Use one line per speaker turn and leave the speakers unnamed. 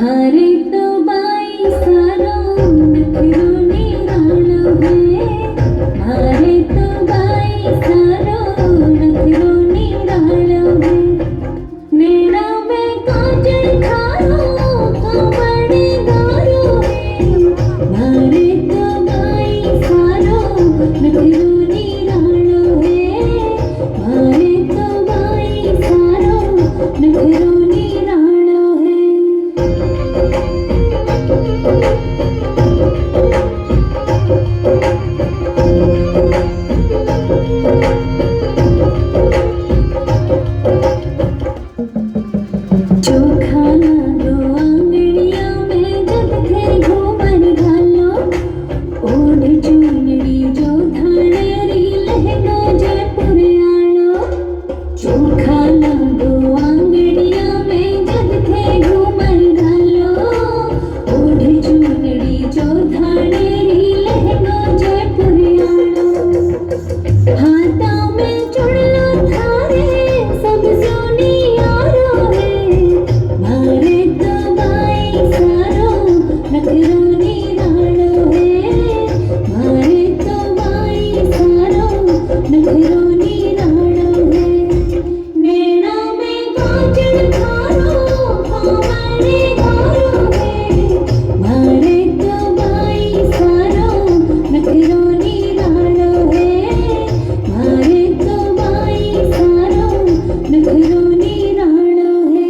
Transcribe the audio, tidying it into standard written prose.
मारे तो बाई सारो नखरो निरालो है। मारे तो बाई सारो नखरो निरालो है। नैना में काजल थारो कमर गारो है। मारे तो बाई सारो नखरो निरालो है। मारे तो बाई सारो नखरो निरालो है। चोखा दो आंगड़िया में जब थे घूमर घालो। ओढ़ चुनरी जो धानेरी लहंगा जयपुर आलो। चोखा दो आंगड़िया में जब थे घूमर घालो। ओढ़ चुनरी जो धानेरी लहंगा जयपुर आलो। हाथा में चुड़लो थारे सब सोनी यारो है। मारे तो बाई सारो नखरो निरालो है। मारे तो बाई सारो नखरो निरालो है। नैना में काजल थारो कमर गारो है। मारे तो बाई सारो नखरो निरालो है। मारे तो बाई सारो नखरो निरालो है।